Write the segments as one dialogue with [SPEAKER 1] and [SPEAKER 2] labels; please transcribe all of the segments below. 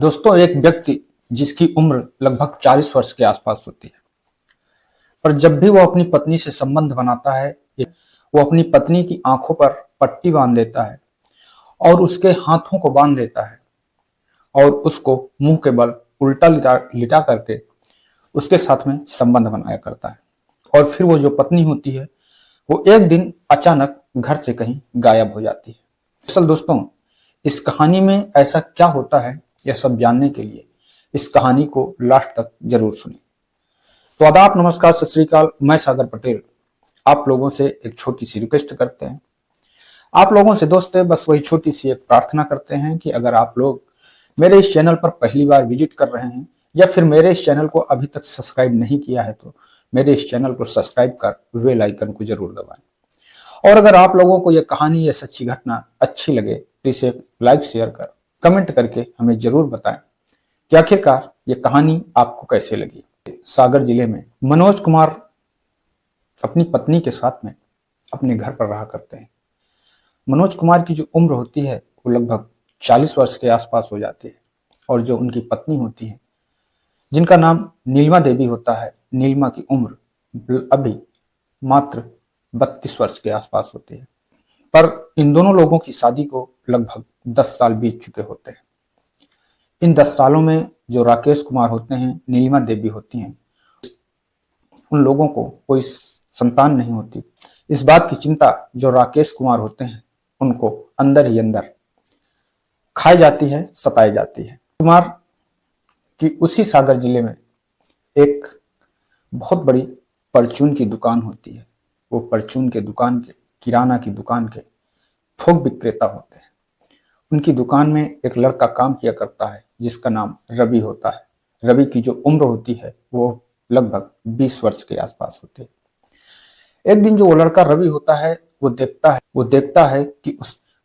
[SPEAKER 1] दोस्तों, एक व्यक्ति जिसकी उम्र लगभग 40 वर्ष के आसपास होती है, पर जब भी वो अपनी पत्नी से संबंध बनाता है, वो अपनी पत्नी की आंखों पर पट्टी बांध देता है और उसके हाथों को बांध देता है और उसको मुंह के बल उल्टा लिटा लिटा करके उसके साथ में संबंध बनाया करता है। और फिर वो जो पत्नी होती है, वो एक दिन अचानक घर से कहीं गायब हो जाती है। दरअसल दोस्तों, इस कहानी में ऐसा क्या होता है, यह सब जानने के लिए इस कहानी को लास्ट तक जरूर सुनें। तो आदाब, नमस्कार, सत श्री अकाल। मैं सागर पटेल आप लोगों से एक छोटी सी रिक्वेस्ट करते हैं। आप लोगों से दोस्त बस वही छोटी सी एक प्रार्थना करते हैं कि अगर आप लोग मेरे इस चैनल पर पहली बार विजिट कर रहे हैं या फिर मेरे इस चैनल को अभी तक सब्सक्राइब नहीं किया है, तो मेरे इस चैनल को सब्सक्राइब कर बेल आइकन को जरूर दबाएं। और अगर आप लोगों को यह कहानी या सच्ची घटना अच्छी लगे तो इसे लाइक, शेयर कर, कमेंट करके हमें जरूर बताएं कि आखिरकार ये कहानी आपको कैसे लगी। सागर जिले में मनोज कुमार अपनी पत्नी के साथ में अपने घर पर रहा करते हैं। मनोज कुमार की जो उम्र होती है वो लगभग 40 वर्ष के आसपास हो जाती है और जो उनकी पत्नी होती है, जिनका नाम नीलिमा देवी होता है, नीलिमा की उम्र अभी मात्र 32 वर्ष के आसपास होती है। पर इन दोनों लोगों की शादी को लगभग 10 साल बीत चुके होते हैं। इन 10 सालों में जो राकेश कुमार होते हैं, नीलिमा देवी होती हैं, उन लोगों को कोई संतान नहीं होती। इस बात की चिंता जो राकेश कुमार होते हैं उनको अंदर ही अंदर खाई जाती है, सताई जाती है। कुमार की उसी सागर जिले में एक बहुत बड़ी परचून की दुकान होती है। वो परचून के दुकान के, किराना की दुकान के थोक विक्रेता होते हैं। उनकी दुकान में एक लड़का काम किया करता है जिसका नाम रवि होता है। रवि की जो उम्र होती है वो लगभग 20 वर्ष के आसपास होती है। एक दिन जो वो लड़का रवि होता है, वो देखता है कि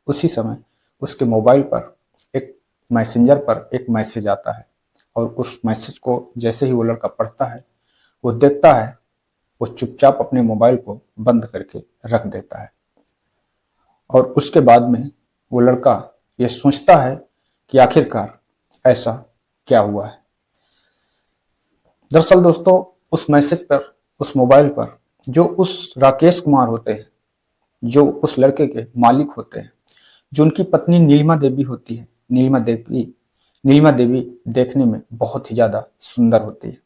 [SPEAKER 1] उसी समय उसके मोबाइल पर एक मैसेंजर पर एक मैसेज आता है और उस मैसेज को जैसे ही वो लड़का पढ़ता है, वो देखता है, वो चुपचाप अपने मोबाइल को बंद करके रख देता है। और उसके बाद में वो लड़का ये सोचता है कि आखिरकार ऐसा क्या हुआ है। दरअसल दोस्तों, उस मैसेज पर, उस मोबाइल पर जो उस राकेश कुमार होते हैं, जो उस लड़के के मालिक होते हैं, जो उनकी पत्नी नीलिमा देवी होती है, नीलिमा देवी देखने में बहुत ही ज्यादा सुंदर होती है।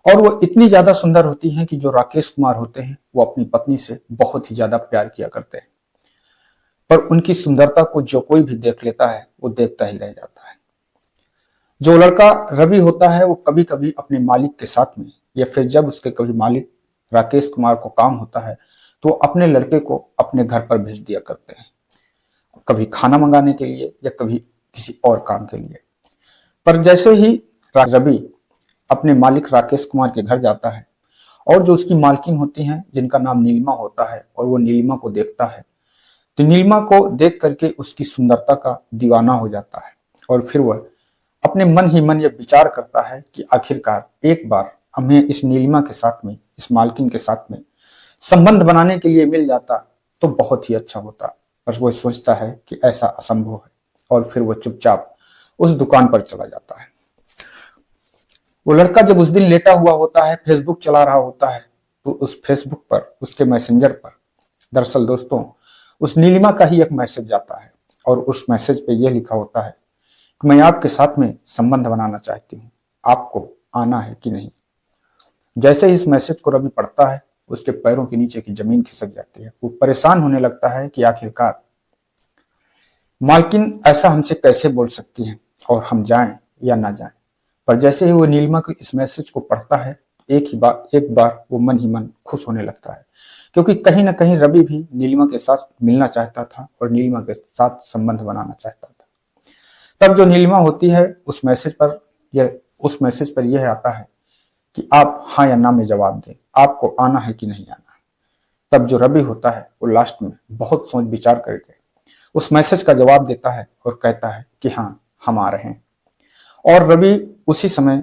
[SPEAKER 1] और वो इतनी ज्यादा सुंदर होती हैं कि जो राकेश कुमार होते हैं वो अपनी पत्नी से बहुत ही ज्यादा प्यार किया करते हैं। पर उनकी सुंदरता को जो कोई भी देख लेता है वो देखता ही रह जाता है। जो लड़का रवि होता है वो कभी कभी अपने मालिक के साथ में, या फिर जब उसके कभी मालिक राकेश कुमार को काम होता है तो अपने लड़के को अपने घर पर भेज दिया करते हैं, कभी खाना मंगाने के लिए या कभी किसी और काम के लिए। पर जैसे ही रवि अपने मालिक राकेश कुमार के घर जाता है और जो उसकी मालकिन होती हैं जिनका नाम नीलिमा होता है, और वो नीलिमा को देखता है, तो नीलिमा को देख करके उसकी सुंदरता का दीवाना हो जाता है। और फिर वह अपने मन ही मन यह विचार करता है कि आखिरकार एक बार हमें इस नीलिमा के साथ में, इस मालकिन के साथ में संबंध बनाने के लिए मिल जाता तो बहुत ही अच्छा होता। पर वो सोचता है कि ऐसा असंभव है और फिर वो चुपचाप उस दुकान पर चला जाता है। वो लड़का जब उस दिन लेटा हुआ होता है, फेसबुक चला रहा होता है, तो उस फेसबुक पर, उसके मैसेंजर पर दरअसल दोस्तों उस नीलिमा का ही एक मैसेज आता है और उस मैसेज पे यह लिखा होता है कि मैं आपके साथ में संबंध बनाना चाहती हूँ, आपको आना है कि नहीं। जैसे ही इस मैसेज को रवि पढ़ता है, उसके पैरों के नीचे की जमीन खिसक जाती है। वो परेशान होने लगता है कि आखिरकार मालकिन ऐसा हमसे कैसे बोल सकती है और हम जाएं या ना जाएं। पर जैसे ही वो नीलिमा के इस मैसेज को पढ़ता है, एक बार वो मन ही मन खुश होने लगता है, क्योंकि कहीं ना कहीं रवि भी नीलिमा के साथ मिलना चाहता था और नीलिमा के साथ संबंध बनाना चाहता था। तब जो नीलिमा होती है उस मैसेज पर यह आता है कि आप हाँ या ना में जवाब दें, आपको आना है कि नहीं आना। तब जो रवि होता है वो लास्ट में बहुत सोच विचार करके उस मैसेज का जवाब देता है और कहता है कि हाँ, हम आ रहे हैं। और रवि उसी समय,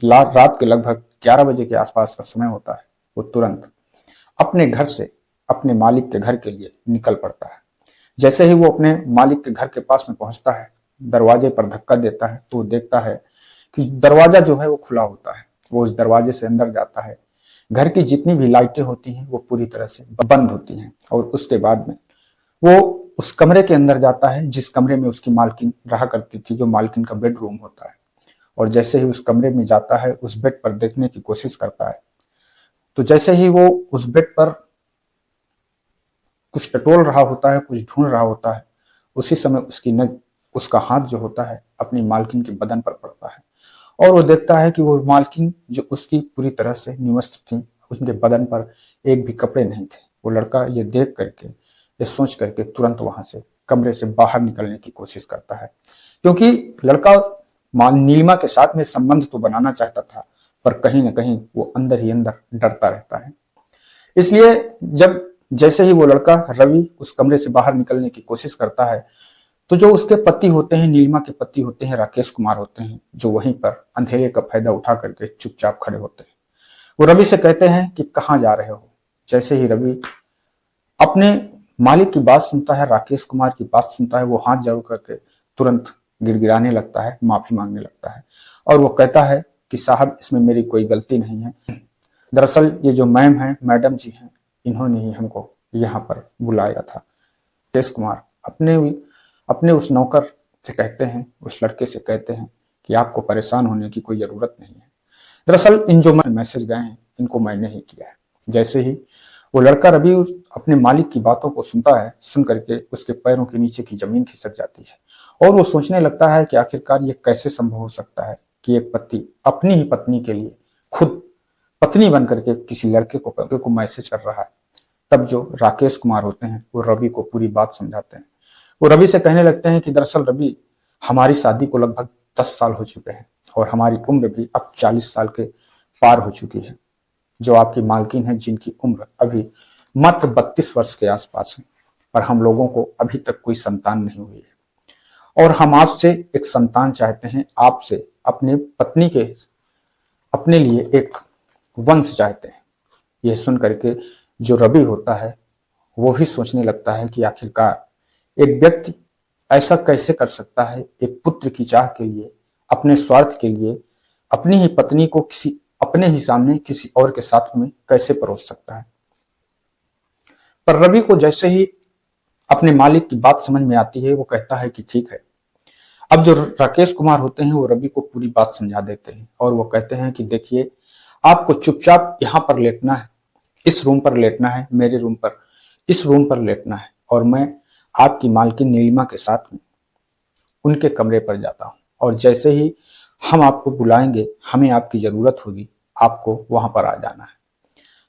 [SPEAKER 1] रात के लगभग 11 बजे के आसपास का समय होता है, वो तुरंत अपने घर से अपने मालिक के घर के लिए निकल पड़ता है। जैसे ही वो अपने मालिक के घर के पास में पहुंचता है, दरवाजे पर धक्का देता है तो वो देखता है कि दरवाजा जो है वो खुला होता है। वो उस दरवाजे से अंदर जाता है। घर की जितनी भी लाइटें होती हैं वो पूरी तरह से बंद होती हैं और उसके बाद में वो उस कमरे के अंदर जाता है जिस कमरे में उसकी मालकिन रहा करती थी, जो मालकिन का बेडरूम होता है। और जैसे ही उस कमरे में जाता है, उस बेड पर देखने की कोशिश करता है, तो जैसे ही वो उस बेड पर कुछ टटोल रहा होता है, कुछ ढूंढ रहा होता है, उसी समय उसका हाथ जो होता है अपनी मालकिन के बदन पर पड़ता है और वो देखता है कि वो मालकिन जो उसकी पूरी तरह से निमस्त थी, उसके बदन पर एक भी कपड़े नहीं थे। वो लड़का ये देख करके, ये सोच करके तुरंत वहां से कमरे से बाहर निकलने की कोशिश करता है, क्योंकि लड़का नीलिमा के साथ में संबंध तो बनाना चाहता था, पर कहीं ना कहीं वो अंदर ही अंदर डरता रहता है। इसलिए जब जैसे ही वो लड़का रवि उस कमरे से बाहर निकलने की कोशिश करता है, तो जो उसके पति होते हैं, नीलिमा के पति होते हैं, राकेश कुमार होते हैं, जो वहीं पर अंधेरे का फायदा उठा करके चुपचाप खड़े होते हैं। वो रवि से कहते हैं कि कहाँ जा रहे हो। जैसे ही रवि अपने मालिक की बात सुनता है, राकेश कुमार की बात सुनता है, वो हाथ जोड़ करके तुरंत गिड़गिड़ाने लगता है, माफी मांगने लगता है और वो कहता है कि साहब, इसमें मेरी कोई गलती नहीं है। दरअसल ये जो मैडम जी हैं, इन्होंने ही हमको यहाँ पर बुलाया था। राकेश कुमार अपने उस नौकर से कहते हैं, उस लड़के से कहते हैं कि आपको परेशान होने की कोई जरूरत नहीं है। दरअसल इन जो मैसेज गए हैं, इनको मैंने ही किया है। जैसे ही वो लड़का रवि अपने मालिक की बातों को सुनता है, सुन करके उसके पैरों के नीचे की जमीन खिसक जाती है और वो सोचने लगता है कि आखिरकार ये कैसे संभव हो सकता है कि एक पति अपनी ही पत्नी के लिए खुद पत्नी बन करके किसी लड़के को मैसेज कर रहा है। तब जो राकेश कुमार होते हैं वो रवि को पूरी बात समझाते हैं। वो रवि से कहने लगते हैं कि दरअसल रवि, हमारी शादी को लगभग 10 साल हो चुके हैं और हमारी उम्र भी अब 40 साल के पार हो चुकी है। जो आपकी मालकिन है, जिनकी उम्र अभी मात्र 32 वर्ष के आसपास है, पर हम लोगों को अभी तक कोई संतान नहीं हुई है और हम आपसे एक संतान चाहते हैं, आपसे अपने पत्नी के अपने लिए एक वंश चाहते हैं। यह सुन करके जो रवि होता है वो भी सोचने लगता है कि आखिरकार एक व्यक्ति ऐसा कैसे कर सकता है, एक पुत्र की चाह के लिए, अपने स्वार्थ के लिए अपनी ही पत्नी को अपने ही सामने किसी और के साथ में कैसे परोस सकता है। पर रवि को जैसे ही अपने मालिक की बात समझ में आती है, वो कहता है कि ठीक है। अब जो राकेश कुमार होते हैं वो रवि को पूरी बात समझा देते हैं और वो कहते हैं कि देखिए, आपको चुपचाप यहाँ पर लेटना है, इस रूम पर लेटना है, मेरे रूम पर, इस रूम पर लेटना है और मैं आपकी मालकिन नीलिमा के साथ में उनके कमरे पर जाता हूं और जैसे ही हम आपको बुलाएंगे, हमें आपकी जरूरत होगी, आपको वहां पर आ जाना है।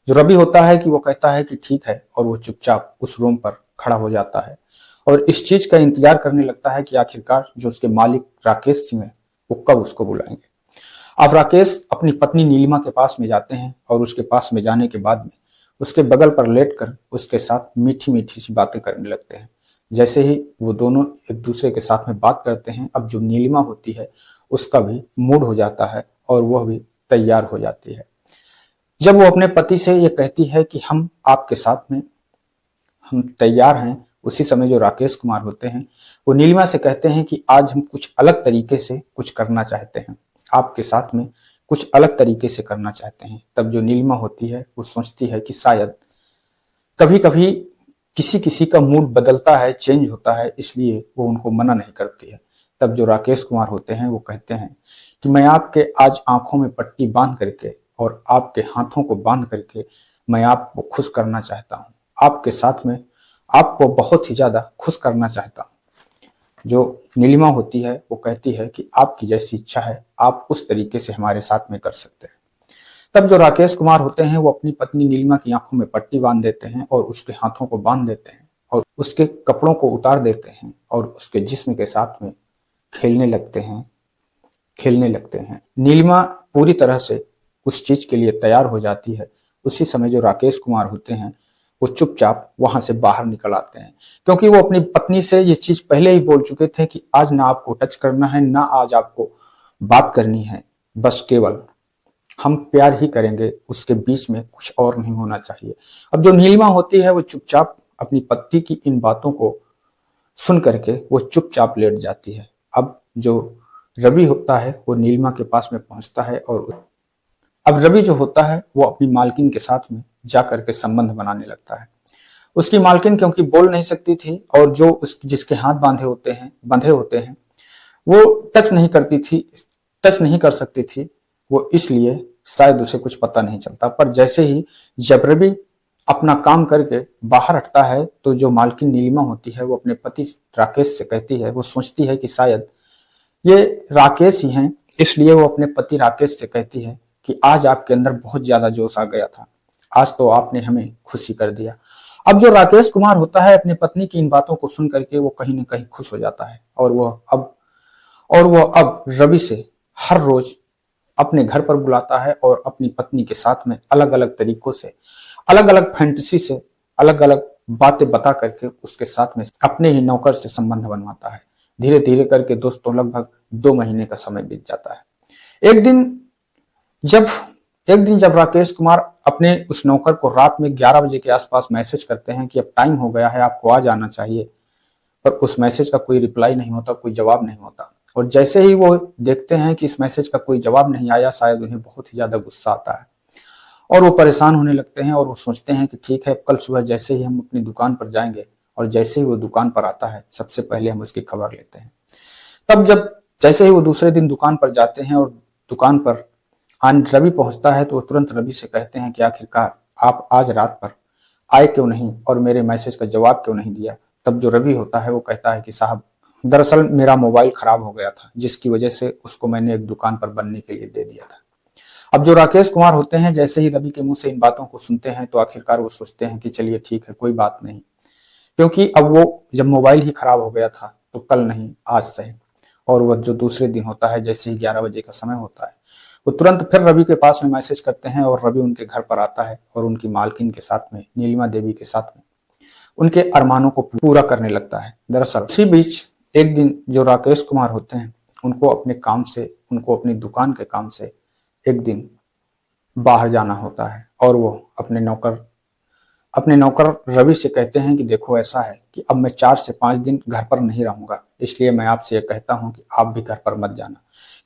[SPEAKER 1] जो रवि होता है कि वो कहता है कि ठीक है और वो चुपचाप उस रूम पर खड़ा हो जाता है और इस चीज का इंतजार करने लगता है कि आखिरकार जो उसके मालिक राकेश सिंह है वो कब उसको बुलाएंगे। अब राकेश अपनी पत्नी नीलिमा के पास में जाते हैं और उसके पास में जाने के बाद में उसके बगल पर लेटकर उसके साथ मीठी मीठी सी बातें करने लगते हैं। जैसे ही वो दोनों एक दूसरे के साथ में बात करते हैं, अब जो नीलिमा होती है उसका भी मूड हो जाता है और वह भी तैयार हो जाती है। जब वो अपने पति से ये कहती है कि हम आपके साथ में हम तैयार हैं, उसी समय जो राकेश कुमार होते हैं वो नीलिमा से कहते हैं कि आज हम कुछ अलग तरीके से कुछ करना चाहते हैं, आपके साथ में कुछ अलग तरीके से करना चाहते हैं। तब जो नीलिमा होती है वो सोचती है कि शायद कभी कभी किसी किसी का मूड बदलता है, चेंज होता है, इसलिए वो उनको मना नहीं करती है। तब जो राकेश कुमार होते हैं वो कहते हैं कि मैं आपके आज आंखों में पट्टी बांध करके और आपके हाथों को बांध करके मैं आपको खुश करना चाहता हूँ, आपके साथ में आपको बहुत ही ज्यादा खुश करना चाहता हूँ। जो नीलिमा होती है वो कहती है कि आपकी जैसी इच्छा है, आप उस तरीके से हमारे साथ में कर सकते हैं। तब जो राकेश कुमार होते हैं वो अपनी पत्नी नीलिमा की आंखों में पट्टी बांध देते हैं और उसके हाथों को बांध देते हैं और उसके कपड़ों को उतार देते हैं और उसके जिस्म के साथ में खेलने लगते हैं। नीलिमा पूरी तरह से उस चीज के लिए तैयार हो जाती है। उसी समय जो राकेश कुमार होते हैं वो चुपचाप वहां से बाहर निकल आते हैं, क्योंकि वो अपनी पत्नी से ये चीज पहले ही बोल चुके थे कि आज ना आपको टच करना है, ना आज आपको बात करनी है, बस केवल हम प्यार ही करेंगे, उसके बीच में कुछ और नहीं होना चाहिए। अब जो नीलिमा होती है वो चुपचाप अपनी पति की इन बातों को सुन करके वो चुपचाप लेट जाती है अब जो रवि होता है वो नीलिमा के पास में पहुंचता है और अब रवि जो होता है वो अपनी मालकिन के साथ में जा करके संबंध बनाने लगता है। उसकी मालकिन क्योंकि बोल नहीं सकती थी और जो उस जिसके हाथ बंधे होते हैं वो टच नहीं कर सकती थी, वो इसलिए शायद उसे कुछ पता नहीं चलता। पर जैसे ही जब रवि अपना काम करके बाहर हटता है तो जो मालकिन नीलिमा होती है वो अपने पति राकेश से कहती है, वो सोचती है कि शायद ये राकेश ही हैं, इसलिए वो अपने पति राकेश से कहती है कि आज आपके अंदर बहुत ज्यादा जोश आ गया था, आज तो आपने हमें खुशी कर दिया। अब जो राकेश कुमार होता है अपनी पत्नी की इन बातों को सुन करके वो कहीं न कहीं खुश हो जाता है और वो अब रवि से हर रोज अपने घर पर बुलाता है और अपनी पत्नी के साथ में अलग अलग तरीकों से, अलग अलग फैंटेसी से, अलग अलग बातें बता करके उसके साथ में अपने ही नौकर से संबंध बनवाता है। धीरे धीरे करके दोस्तों लगभग 2 महीने का समय बीत जाता है। जब एक दिन जब राकेश कुमार अपने उस नौकर को रात में 11 बजे के आसपास मैसेज करते हैं कि अब टाइम हो गया है, आपको आ जाना चाहिए, पर उस मैसेज का कोई रिप्लाई नहीं होता, कोई जवाब नहीं होता। और जैसे ही वो देखते हैं कि इस मैसेज का कोई जवाब नहीं आया, शायद उन्हें बहुत ही ज्यादा गुस्सा आता है और वो परेशान होने लगते हैं और वो सोचते हैं कि ठीक है, कल सुबह जैसे ही हम अपनी दुकान पर जाएंगे और जैसे ही वो दुकान पर आता है सबसे पहले हम उसकी खबर लेते हैं। तब जैसे ही वो दूसरे दिन दुकान पर जाते हैं और दुकान पर रवि पहुंचता है तो वो तुरंत रवि से कहते हैं कि आखिरकार आप आज रात पर आए क्यों नहीं और मेरे मैसेज का जवाब क्यों नहीं दिया। तब जो रवि होता है वो कहता है कि साहब, दरअसल मेरा मोबाइल खराब हो गया था, जिसकी वजह से उसको मैंने एक दुकान पर बनने के लिए दे दिया था। अब जो राकेश कुमार होते हैं जैसे ही रवि के मुंह से इन बातों को सुनते हैं तो आखिरकार वो सोचते हैं कि चलिए ठीक है, कोई बात नहीं, क्योंकि अब वो जब मोबाइल ही खराब हो गया था तो कल नहीं आज सही। और वह जो दूसरे दिन होता है जैसे ही 11 बजे का समय होता है वो तुरंत फिर रवि के पास में मैसेज करते हैं और रवि उनके घर पर आता है और उनकी मालकिन के साथ में, नीलिमा देवी के साथ में, उनके अरमानों को पूरा करने लगता है। दरअसल इसी बीच एक दिन जो राकेश कुमार होते हैं उनको अपनी दुकान के काम से एक दिन बाहर जाना होता है और वो अपने नौकर रवि से कहते हैं कि देखो, ऐसा है कि अब मैं 4 से 5 दिन घर पर नहीं रहूंगा, इसलिए मैं आपसे ये कहता हूं कि आप भी घर पर मत जाना,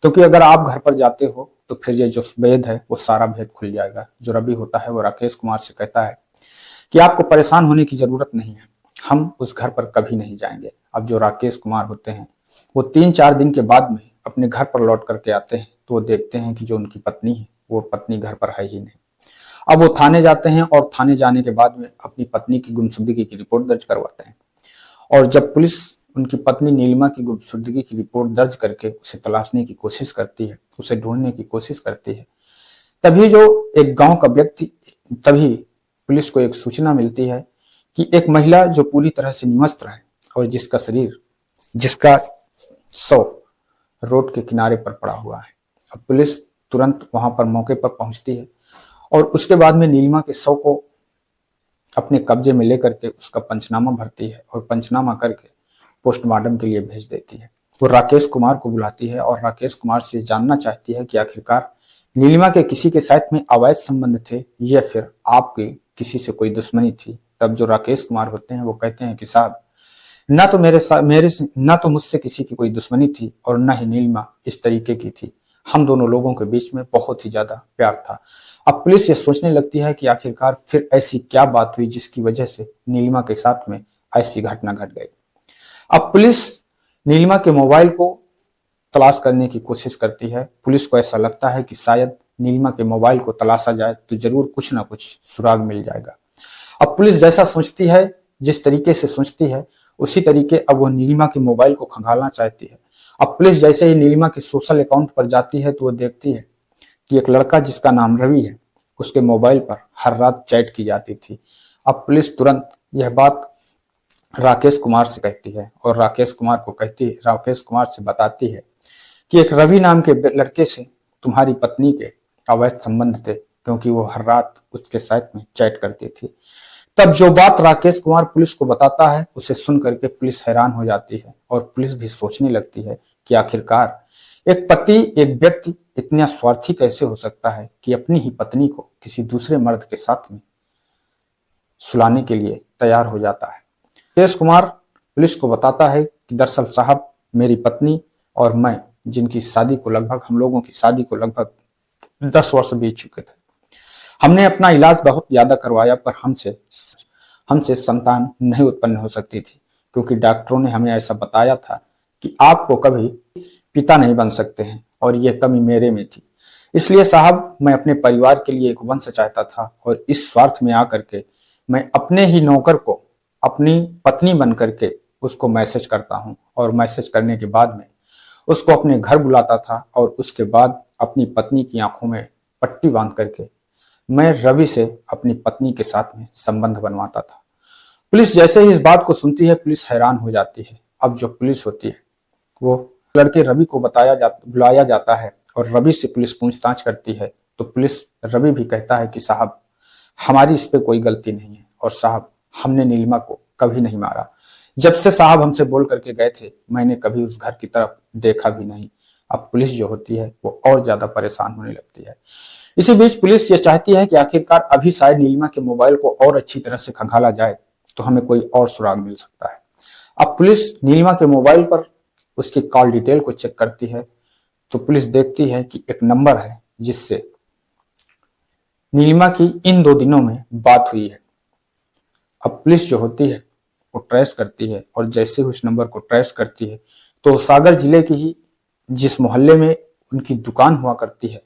[SPEAKER 1] क्योंकि अगर आप घर पर जाते हो तो फिर ये जो भेद है वो सारा भेद खुल जाएगा। जो रवि होता है वो राकेश कुमार से कहता है कि आपको परेशान होने की जरूरत नहीं है, हम उस घर पर कभी नहीं जाएंगे। अब जो राकेश कुमार होते हैं वो 3-4 दिन के बाद में अपने घर पर लौट करके आते हैं तो वो देखते हैं कि जो उनकी पत्नी है वो पत्नी घर पर है ही नहीं। अब वो थाने जाते हैं और थाने जाने के बाद में अपनी पत्नी की गुमशुदगी की रिपोर्ट दर्ज करवाते हैं और जब पुलिस उनकी पत्नी नीलिमा की गुमशुदगी की रिपोर्ट दर्ज करके उसे तलाशने की कोशिश करती है, उसे ढूंढने की कोशिश करती है, तभी पुलिस को एक सूचना मिलती है कि एक महिला जो पूरी तरह से निवस्त्र है और जिसका शव रोड के किनारे पर पड़ा हुआ है। अब पुलिस तुरंत वहां पर मौके पर पहुंचती है और उसके बाद में नीलिमा के शव को अपने कब्जे में लेकर के उसका पंचनामा भरती है और पंचनामा करके पोस्टमार्टम के लिए भेज देती है। वो राकेश कुमार को बुलाती है और राकेश कुमार से जानना चाहती है कि आखिरकार नीलिमा के किसी के साथ में अवैध संबंध थे या फिर आपके किसी से कोई दुश्मनी थी। तब जो राकेश कुमार होते हैं वो कहते हैं कि साहब, ना तो मुझसे किसी की कोई दुश्मनी थी और ना ही नीलिमा इस तरीके की थी, हम दोनों लोगों के बीच में बहुत ही ज्यादा प्यार था। अब पुलिस ये सोचने लगती है कि आखिरकार फिर ऐसी क्या बात हुई जिसकी वजह से नीलिमा के साथ में ऐसी घटना घट गई। अब पुलिस नीलिमा के मोबाइल को तलाश करने की कोशिश करती है। पुलिस को ऐसा लगता है कि शायद नीलिमा के मोबाइल को तलाशा जाए तो जरूर कुछ ना कुछ सुराग मिल जाएगा। अब पुलिस जैसा सोचती है, जिस तरीके से सोचती है उसी तरीके अब वो नीलिमा के मोबाइल को खंगालना चाहती है। अब पुलिस जैसे ही नीलिमा के सोशल अकाउंट पर जाती है तो वो देखती है कि एक लड़का जिसका नाम रवि है उसके मोबाइल पर हर रात चैट की जाती थी। अब पुलिस तुरंत यह बात राकेश कुमार से कहती है और राकेश कुमार से बताती है कि एक रवि नाम के लड़के से तुम्हारी पत्नी के अवैध संबंध थे, क्योंकि वो हर रात उसके साथ में चैट करती थी। तब जो बात राकेश कुमार पुलिस को बताता है उसे सुन करके पुलिस हैरान हो जाती है और पुलिस भी सोचने लगती है कि आखिरकार एक व्यक्ति इतना स्वार्थी कैसे हो सकता है कि अपनी ही पत्नी को किसी दूसरे मर्द के साथ में सुलाने के लिए तैयार हो जाता है। राकेश कुमार पुलिस को बताता है कि दरअसल साहब, मेरी पत्नी और मैं, जिनकी शादी को लगभग, हम लोगों की शादी को लगभग 10 वर्ष बीत चुके थे। हमने अपना इलाज बहुत ज्यादा करवाया, पर हमसे संतान नहीं उत्पन्न हो सकती थी, क्योंकि डॉक्टरों ने हमें ऐसा बताया था कि आपको कभी पिता नहीं बन सकते हैं, और यह कमी मेरे में थी। इसलिए साहब, मैं अपने परिवार के लिए एक वंश चाहता था, और इस स्वार्थ में आकर के मैं अपने ही नौकर को अपनी पत्नी बन करके उसको मैसेज करता हूं, और मैसेज करने के बाद में उसको अपने घर बुलाता था, और उसके बाद अपनी पत्नी की आंखों में पट्टी बांध करके मैं रवि से अपनी पत्नी के साथ में संबंध बनवाता था। पुलिस जैसे ही इस बात को सुनती है, पुलिस हैरान हो जाती है। अब जो पुलिस होती है, वो लड़के रवि को बुलाया जाता है, और रवि से पुलिस पूछताछ करती है। तो पुलिस, रवि भी कहता है कि साहब, हमारी इस पे कोई गलती नहीं है, और साहब, हमने नीलिमा को कभी नहीं मारा। जब से साहब हमसे बोल करके गए थे, मैंने कभी उस घर की तरफ देखा भी नहीं। अब पुलिस जो होती है वो और ज्यादा परेशान होने लगती है। इसी बीच पुलिस ये चाहती है कि आखिरकार अभी शायद नीलिमा के मोबाइल को और अच्छी तरह से खंगाला जाए, तो हमें कोई और सुराग मिल सकता है। अब पुलिस नीलिमा के मोबाइल पर उसकी कॉल डिटेल को चेक करती है, तो पुलिस देखती है कि एक नंबर है जिससे नीलिमा की इन 2 दिनों में बात हुई है। अब पुलिस जो होती है वो ट्रेस करती है, और जैसे ही उस नंबर को ट्रेस करती है, तो सागर जिले की ही जिस मोहल्ले में उनकी दुकान हुआ करती है,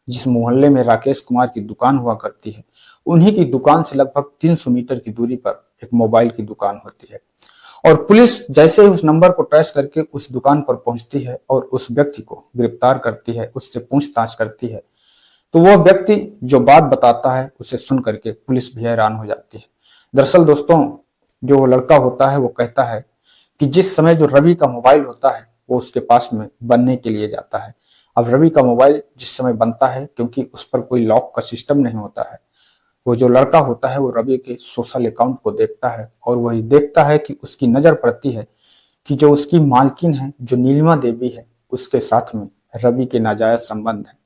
[SPEAKER 1] जिस मोहल्ले में राकेश कुमार की दुकान हुआ करती है, उन्हीं की दुकान से लगभग 300 मीटर की दूरी पर एक मोबाइल की दुकान होती है। और पुलिस जैसे ही उस नंबर को ट्रेस करके उस दुकान पर पहुंचती है और उस व्यक्ति को गिरफ्तार करती है, उससे पूछताछ करती है, तो वह व्यक्ति जो बात बताता है उसे सुन करके पुलिस भी हैरान हो जाती है। दरअसल दोस्तों, जो वो लड़का होता है वो कहता है कि जिस समय जो रवि का मोबाइल होता है वो उसके पास में बनने के लिए जाता है। अब रवि का मोबाइल जिस समय बनता है, क्योंकि उस पर कोई लॉक का सिस्टम नहीं होता है, वो जो लड़का होता है वो रवि के सोशल अकाउंट को देखता है, और वही देखता है कि उसकी नजर पड़ती है कि जो उसकी मालकिन है, जो नीलिमा देवी है, उसके साथ में रवि के नाजायज संबंध है।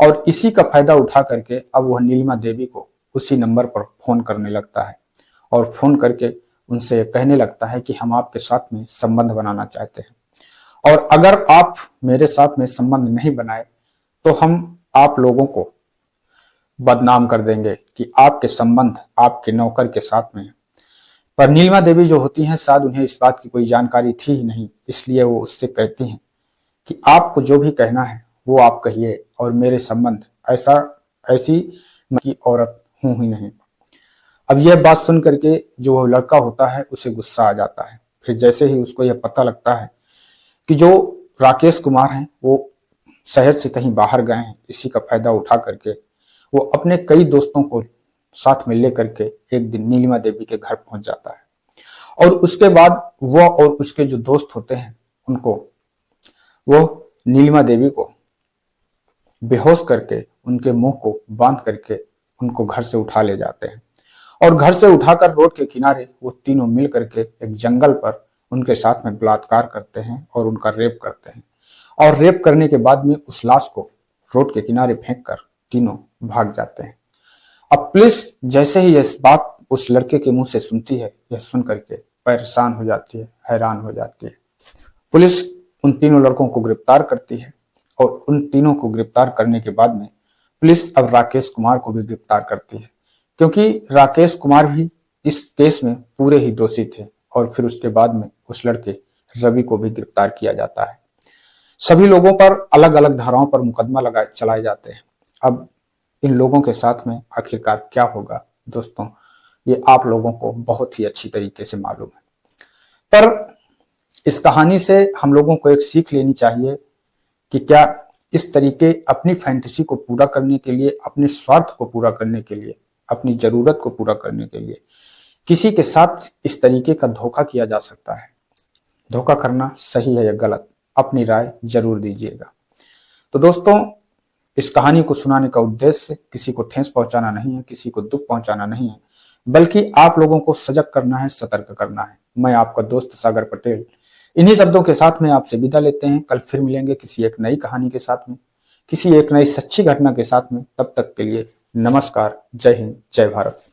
[SPEAKER 1] और इसी का फायदा उठा करके अब वह नीलिमा देवी को उसी नंबर पर फोन करने लगता है, और फोन करके उनसे कहने लगता है कि हम आपके साथ में संबंध बनाना चाहते हैं, और अगर आप मेरे साथ में संबंध नहीं बनाए तो हम आप लोगों को बदनाम कर देंगे कि आपके संबंध आपके नौकर के साथ में है। पर नीलिमा देवी जो होती हैं, शायद उन्हें इस बात की कोई जानकारी थी ही नहीं, इसलिए वो उससे कहती हैं कि आपको जो भी कहना है वो आप कहिए, और मेरे संबंध ऐसी की औरत हूं ही नहीं। अब यह बात सुन करके जो वो लड़का होता है उसे गुस्सा आ जाता है। फिर जैसे ही उसको यह पता लगता है कि जो राकेश कुमार हैं वो शहर से कहीं बाहर गए हैं, इसी का फायदा उठा करके वो अपने कई दोस्तों को साथ में लेकर के एक दिन नीलिमा देवी के घर पहुंच जाता है, और उसके बाद वो और उसके जो दोस्त होते हैं उनको वो नीलिमा देवी को बेहोश करके उनके मुंह को बांध करके उनको घर से उठा ले जाते हैं, और घर से उठाकर रोड के किनारे वो तीनों मिल करके एक जंगल पर उनके साथ में बलात्कार करते हैं और उनका रेप करते हैं, और रेप करने के बाद में उस लाश को रोड के किनारे फेंक कर तीनों भाग जाते हैं। अब पुलिस जैसे ही इस बात उस लड़के के मुंह से सुनती है, यह सुन करके परेशान हो जाती है, हैरान हो जाती है। पुलिस उन तीनों लड़कों को गिरफ्तार करती है, और उन तीनों को गिरफ्तार करने के बाद में पुलिस अब राकेश कुमार को भी गिरफ्तार करती है, क्योंकि राकेश कुमार भी इस केस में पूरे ही दोषी थे। और फिर उसके बाद में उस लड़के रवि को भी गिरफ्तार किया जाता है। सभी लोगों पर अलग अलग धाराओं पर मुकदमा चलाए जाते हैं। अब इन लोगों के साथ में आखिरकार क्या होगा दोस्तों, ये आप लोगों को बहुत ही अच्छी तरीके से मालूम है। पर इस कहानी से हम लोगों को एक सीख लेनी चाहिए कि क्या इस तरीके अपनी फैंटेसी को पूरा करने के लिए, अपने स्वार्थ को पूरा करने के लिए, अपनी जरूरत को पूरा करने के लिए किसी के साथ इस तरीके का धोखा किया जा सकता है। धोखा करना सही है या गलत, अपनी राय जरूर दीजिएगा। तो दोस्तों, इस कहानी को सुनाने का उद्देश्य किसी को ठेस पहुंचाना नहीं है, किसी को दुख पहुंचाना नहीं है, बल्कि आप लोगों को सजग करना है, सतर्क करना है। मैं आपका दोस्त सागर पटेल इन्हीं शब्दों के साथ में आपसे विदा लेते हैं। कल फिर मिलेंगे किसी एक नई कहानी के साथ में, किसी एक नई सच्ची घटना के साथ में। तब तक के लिए नमस्कार, जय हिंद, जय भारत।